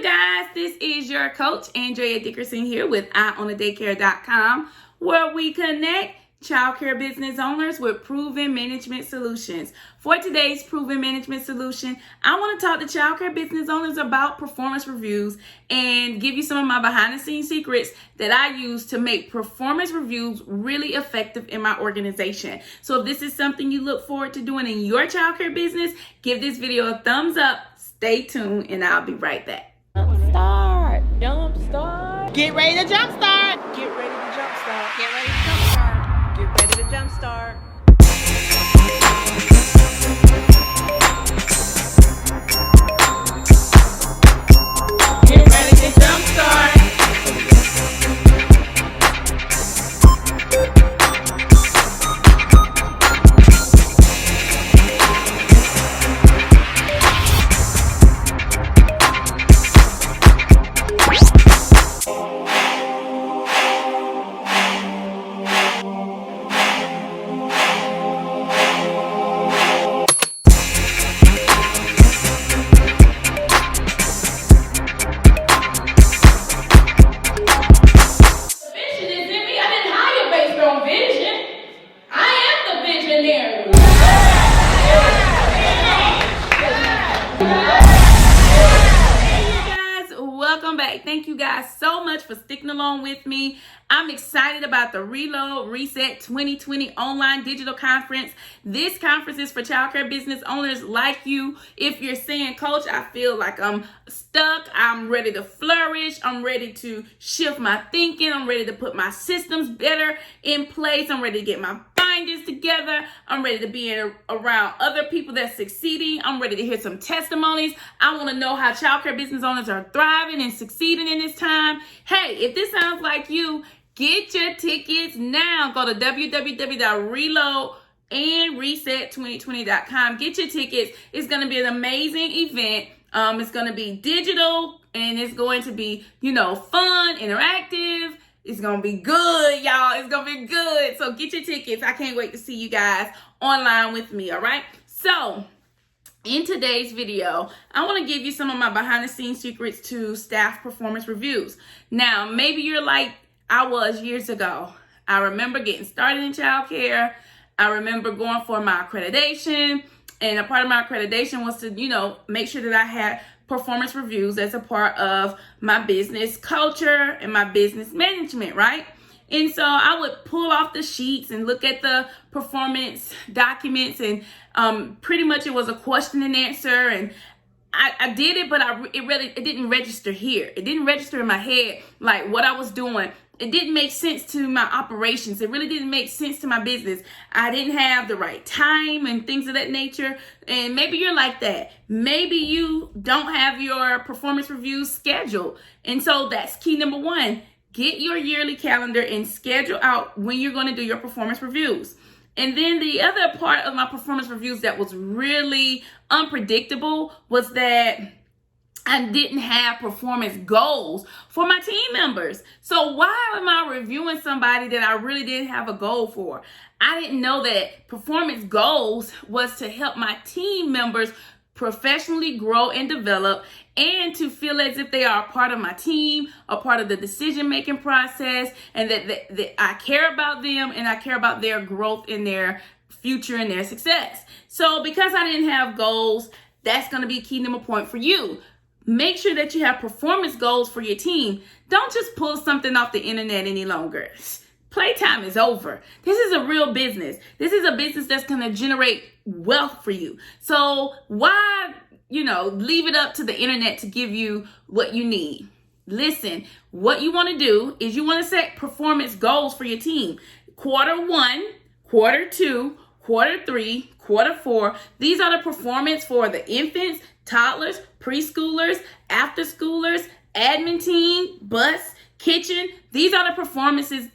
guys, this is your coach, Andrea Dickerson here with IOwnADaycare.com, where we connect childcare business owners with proven management solutions. For today's proven management solution, I want to talk to childcare business owners about performance reviews and give you some of my behind the scenes secrets that I use to make performance reviews really effective in my organization. So if this is something you look forward to doing in your childcare business, give this video a thumbs up, stay tuned, and I'll be right back. Jump start. Get ready to jump start. Get ready to jump start. Get ready to jump start. Get ready to jump start. Get ready to jump start. Welcome back. Thank you guys so much for sticking along with me. I'm excited about the Reload Reset 2020 online digital conference. This conference is for childcare business owners like you. If you're saying, Coach, I feel like I'm stuck, I'm ready to flourish, I'm ready to shift my thinking, I'm ready to put my systems better in place, I'm ready to get my binders together, I'm ready to be around other people that's succeeding, I'm ready to hear some testimonies, I want to know how childcare business owners are thriving and succeeding in this time. Hey, if this sounds like you, get your tickets now. Go to www.reloadandreset2020.com. Get your tickets. It's going to be an amazing event. It's going to be digital and it's going to be, fun, interactive. It's going to be good, y'all. It's going to be good. So get your tickets. I can't wait to see you guys online with me. All right. So in today's video, I want to give you some of my behind the scenes secrets to staff performance reviews. Now, maybe you're like I was years ago. I remember getting started in childcare. I remember going for my accreditation, and a part of my accreditation was to, make sure that I had performance reviews as a part of my business culture and my business management, right? And so I would pull off the sheets and look at the performance documents, and pretty much it was a question and answer, and I did it, but it didn't register here. It didn't register in my head, like what I was doing. It didn't make sense to my operations. It really didn't make sense to my business. I didn't have the right time and things of that nature. And maybe you're like that. Maybe you don't have your performance reviews scheduled. And so that's key number one. Get your yearly calendar and schedule out when you're going to do your performance reviews. And then the other part of my performance reviews that was really unpredictable was that I didn't have performance goals for my team members. So why am I reviewing somebody that I really didn't have a goal for? I didn't know that performance goals was to help my team members professionally grow and develop, and to feel as if they are a part of my team, a part of the decision-making process, and that I care about them and I care about their growth in their future and their success. So because I didn't have goals, that's going to be key number point for you. Make sure that you have performance goals for your team. Don't just pull something off the internet any longer. Playtime is over. This is a real business. This is a business that's going to generate wealth for you. So why, leave it up to the internet to give you what you need? Listen, what you want to do is you want to set performance goals for your team. Quarter 1, quarter 2, quarter 3, quarter 4. These are the performance for the infants, toddlers, preschoolers, after schoolers, admin team, bus, kitchen. These are the performances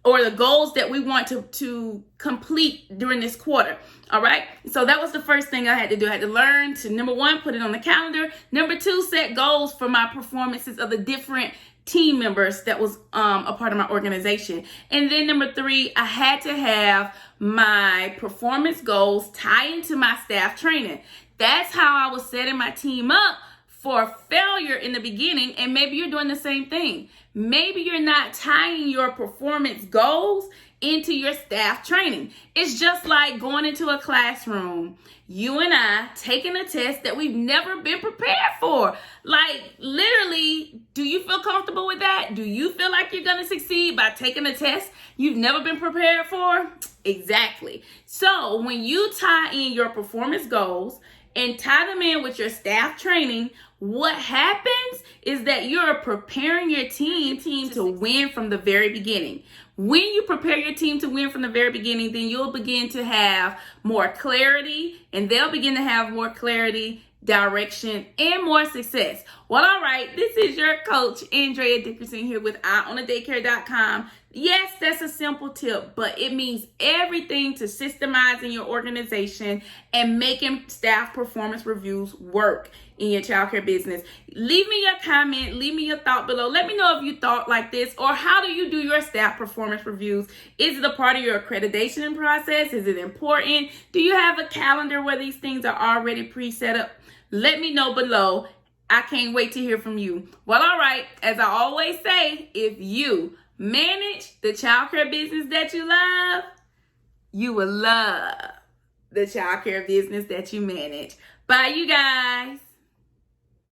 or the goals that we want to complete during this quarter. All right. So that was the first thing I had to do. I had to learn to, number one, put it on the calendar. Number two, set goals for my performances of the different team members that was a part of my organization. And then number three, I had to have my performance goals tie into my staff training. That's how I was setting my team up for failure in the beginning, and maybe you're doing the same thing. Maybe you're not tying your performance goals into your staff training. It's just like going into a classroom, you and I taking a test that we've never been prepared for. Like, literally, do you feel comfortable with that? Do you feel like you're going to succeed by taking a test you've never been prepared for? Exactly. So when you tie in your performance goals and tie them in with your staff training, what happens is that you're preparing your team to win from the very beginning. When you prepare your team to win from the very beginning, then you'll begin to have more clarity, and they'll begin to have more clarity, direction, and more success. Well, all right, this is your coach, Andrea Dickerson, here with EyeOnTheDaycare.com. Yes, that's a simple tip, but it means everything to systemizing your organization and making staff performance reviews work in your childcare business. Leave me your comment, leave me your thought below. Let me know if you thought like this, or how do you do your staff performance reviews? Is it a part of your accreditation process? Is it important? Do you have a calendar where these things are already pre-set up? Let me know below. I can't wait to hear from you. Well, all right, as I always say, if you manage the childcare business that you love, you will love the childcare business that you manage. Bye, you guys.